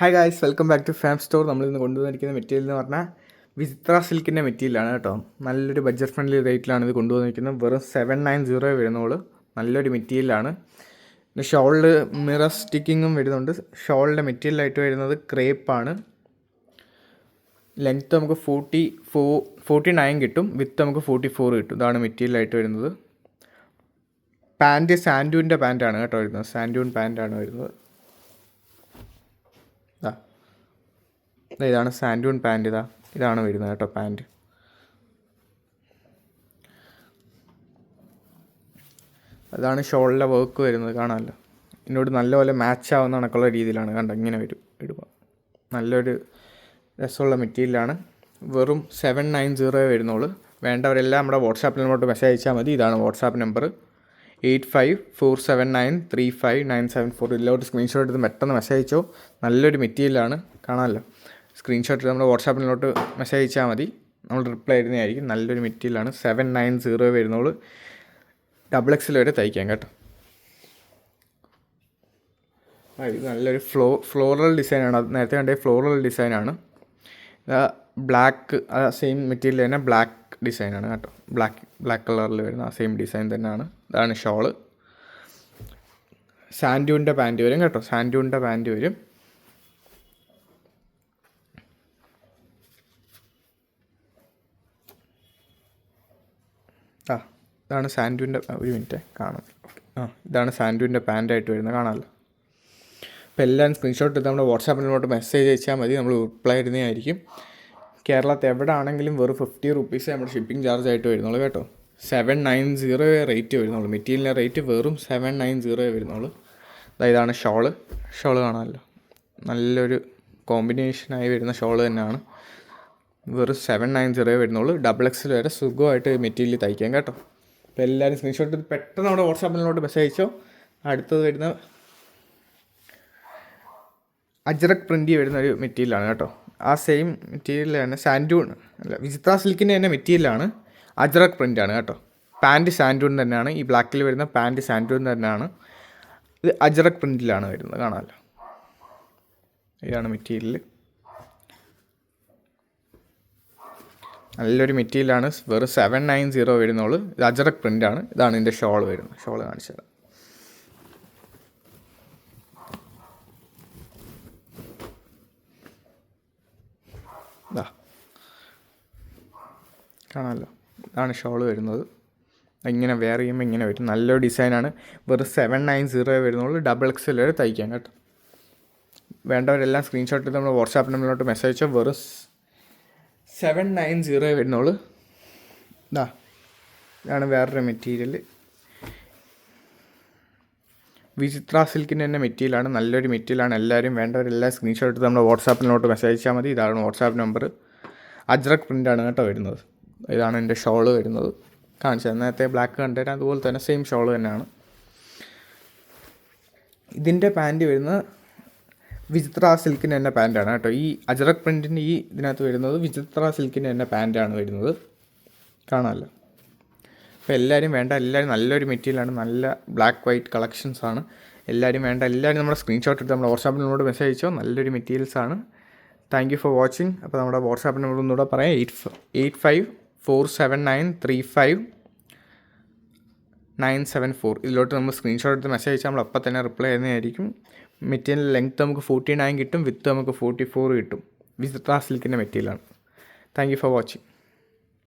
Hi guys, welcome back to farm store. നമ്മളിന്ന് കൊണ്ടുവന്നിരിക്കുന്ന material എന്ന് പറഞ്ഞാൽ വിചിത്ര സിൽക്കിൻ്റെ മെറ്റീരിയലാണ് കേട്ടോ. നല്ലൊരു ബഡ്ജറ്റ് ഫ്രണ്ട്ലി റേറ്റിലാണ് ഇത് കൊണ്ടുവന്നിരിക്കുന്നത്. വെറും 790 വരുന്നോളൂ. നല്ലൊരു മെറ്റീരിയലാണ്. പിന്നെ ഷോളിൽ മിറർ സ്റ്റിക്കിങ്ങും വരുന്നുണ്ട്. ഷോളിൻ്റെ മെറ്റീരിയലായിട്ട് വരുന്നത് ക്രേപ്പാണ്. ലെങ്ത്ത് നമുക്ക് 49 കിട്ടും, വിത്ത് നമുക്ക് 44 കിട്ടും. ഇതാണ് മെറ്റീരിയലായിട്ട് വരുന്നത്. പാൻറ്റ് സാൻഡൂൻ്റെ പാൻറ്റാണ് കേട്ടോ വരുന്നത്. സാൻഡൂൺ പാൻറ്റാണ് വരുന്നത്. ഇതാണ് സാൻഡൂൺ പാൻറ്റ്. ഇതാണ് വരുന്നത് കേട്ടോ പാൻറ്റ്. അതാണ് ഷോളിലെ വർക്ക് വരുന്നത്, കാണാമല്ലോ. ഇതിനോട് നല്ലപോലെ മാച്ച് ആവുന്ന കണക്കുള്ള രീതിയിലാണ് കണ്ടോ, ഇങ്ങനെ വരും ഇടുമ്പോൾ. നല്ലൊരു രസമുള്ള മെറ്റീരിയലാണ്. വെറും 790 വരുന്നുള്ളൂ. വേണ്ടവരെല്ലാം നമ്മുടെ വാട്സാപ്പിൽ നമ്മോട്ട് മെസ്സേജ് അയച്ചാൽ മതി. ഇതാണ് വാട്സാപ്പ് നമ്പർ 8547935974. ഇതിലോട്ട് സ്ക്രീൻഷോട്ട് എടുത്ത് പെട്ടെന്ന് മെസ്സേജ് അയച്ചോ. നല്ലൊരു മെറ്റീരിയലാണ്, കാണാമല്ലോ. സ്ക്രീൻഷോട്ട് നമ്മുടെ വാട്സാപ്പിലോട്ട് മെസ്സേജ് അയച്ചാൽ മതി, നമ്മൾ റിപ്ലൈ തരുന്നതായിരിക്കും. നല്ലൊരു മെറ്റീരിയലാണ്. 790 വരുന്നുള്ളൂ. XXL വരെ തയ്ക്കാം കേട്ടോ. ഇത് നല്ലൊരു ഫ്ലോറൽ ഡിസൈനാണ്. അത് നേരത്തെ കണ്ടേ ഫ്ലോറൽ ഡിസൈനാണ്. ബ്ലാക്ക് സെയിം മെറ്റീരിയൽ തന്നെ ബ്ലാക്ക് ഡിസൈനാണ് കേട്ടോ. ബ്ലാക്ക് കളറിൽ വരുന്ന ആ സെയിം ഡിസൈൻ തന്നെയാണ്. ഇതാണ് ഷോള്. സാൻഡൂണിൻ്റെ പാൻറ്റ് വരും കേട്ടോ. സാൻഡൂണിൻ്റെ പാൻറ്റ് വരും. ഇതാണ് സാൻഡൂൻ്റെ, ഒരു മിനിറ്റ് കാണാം. ഇതാണ് സാൻഡൂൻ്റെ പാൻറ്റായിട്ട് വരുന്നത്, കാണാമല്ലോ. അപ്പോൾ എല്ലാവരും സ്ക്രീൻഷോട്ട് എടുത്ത് നമ്മുടെ വാട്സാപ്പിലോട്ട് മെസ്സേജ് അയച്ചാൽ മതി, നമ്മൾ റിപ്ലൈ ഇടുന്നതായിരിക്കും. കേരളത്തിൽ എവിടെ ആണെങ്കിലും വെറും 50 റുപ്പീസ് നമ്മുടെ ഷിപ്പിംഗ് ചാർജ് ആയിട്ട് വരുന്നുള്ളൂ കേട്ടോ. 790 റേറ്റ് വരുന്നുള്ളൂ. മെറ്റീരിയലിൻ്റെ റേറ്റ് വെറും 790 വരുന്നുള്ളൂ. ഇതാണ് ഷോള് കാണാമല്ലോ. നല്ലൊരു കോമ്പിനേഷനായി വരുന്ന ഷോള് തന്നെയാണ്. വെറും 790 വരുന്നുള്ളൂ. XXL വരെ സുഖമായിട്ട് മെറ്റീരിയൽ തയ്ക്കാം കേട്ടോ. അപ്പോൾ എല്ലാവരും സ്ക്രീൻഷോട്ട് പെട്ടെന്ന് നമ്മുടെ വാട്സാപ്പിലോട്ട് മെസ്സേജ് അയച്ചോ. അടുത്തത് വരുന്ന അജ്രക് പ്രിൻ്റ് വരുന്ന ഒരു മെറ്റീരിയലാണ് കേട്ടോ. ആ സെയിം മെറ്റീരിയൽ തന്നെ സാൻഡൂൺ അല്ല, വിചിത്ര സിൽക്കിൻ്റെ തന്നെ മെറ്റീരിയലാണ്. അജ്രക് പ്രിൻ്റാണ് കേട്ടോ. പാൻറ്റ് സാൻഡൂൺ തന്നെയാണ്. ഈ ബ്ലാക്കിൽ വരുന്ന പാൻറ്റ് സാൻഡൂൺ തന്നെയാണ്. ഇത് അജ്രക് പ്രിൻറ്റിലാണ് വരുന്നത്, കാണാമല്ലോ. ഇതാണ് മെറ്റീരിയൽ. നല്ലൊരു മെറ്റീരിയലാണ്. വെറും 790 വരുന്നുള്ളൂ. ഇത് അജ്രക് പ്രിൻ്റാണ്. ഇതാണ് ഇതിൻ്റെ ഷോൾ വരുന്നത്. ഷോൾ കാണിച്ചത് കാണാമല്ലോ. ഇതാണ് ഷോൾ വരുന്നത്. ഇങ്ങനെ വെയർ ചെയ്യുമ്പോൾ ഇങ്ങനെ വരും. നല്ലൊരു ഡിസൈനാണ്. വെറും 790 വരുന്നുള്ളൂ. XXL വരെ തയ്ക്കാം കേട്ടോ. വേണ്ടവരെല്ലാം സ്ക്രീൻഷോട്ട് എടുത്ത് നമ്മൾ വാട്സാപ്പ് നമ്പറിലോട്ട് മെസ്സേജ് അയച്ചോ. വെറും 790 വരുന്നുള്ളൂ. ഇതാണ് വേറൊരു മെറ്റീരിയൽ. വിചിത്ര സിൽക്കിൻ്റെ തന്നെ മെറ്റീരിയലാണ്. നല്ലൊരു മെറ്റീരിയലാണ്. എല്ലാവരും വേണ്ടവരെല്ലാം സ്ക്രീൻഷോട്ട് എടുത്ത് നമ്മുടെ വാട്സാപ്പിലോട്ട് മെസ്സേജ് അയച്ചാൽ മതി. ഇതാണ് വാട്സാപ്പ് നമ്പർ. അജ്രക് പ്രിൻ്റാണ് കേട്ടോ വരുന്നത്. ഇതാണ് എൻ്റെ ഷോള് വരുന്നത്, കാണിച്ചത്. നേരത്തെ ബ്ലാക്ക് കണ്ടിട്ട് അതുപോലെ തന്നെ സെയിം ഷോള് തന്നെയാണ്. ഇതിൻ്റെ പാൻറ്റ് വരുന്നത് വിചിത്ര സിൽക്കിൻ്റെ തന്നെ പാൻറ്റാണ് കേട്ടോ. ഈ അജ്രക് പ്രിൻറ്റിൻ്റെ ഈ ഇതിനകത്ത് വരുന്നത് വിചിത്ര സിൽക്കിൻ്റെ തന്നെ പാൻറ്റാണ് വരുന്നത്, കാണാമല്ലോ. അപ്പോൾ എല്ലാവരും നല്ലൊരു മെറ്റീരിയലാണ്. നല്ല ബ്ലാക്ക് വൈറ്റ് കളക്ഷൻസാണ്. എല്ലാവരും നമ്മുടെ സ്ക്രീൻഷോട്ട് എടുത്ത് നമ്മുടെ വാട്സാപ്പിൽ നമ്മോട് മെസ്സേജ് അയച്ചോ. നല്ലൊരു മെറ്റീരിയൽസാണ്. Thank you for watching. അപ്പോൾ നമ്മുടെ വാട്സാപ്പ് നമ്പർ ഒന്നുകൂടെ പറയാം. 8547935974. ഇതിലോട്ട് നമ്മൾ സ്ക്രീൻഷോട്ട് എടുത്ത് മെസ്സേജ് അയച്ചാൽ നമ്മൾ അപ്പം തന്നെ റിപ്ലൈ ചെയ്യുന്നതായിരിക്കും. മെറ്റീരിയൽ ലെങ്ത്ത് നമുക്ക് 49 കിട്ടും, വിത്ത് നമുക്ക് 44 കിട്ടും. വിചിത്ര സിൽക്കിൻ്റെ മെറ്റീരിയലാണ്. Thank you for watching.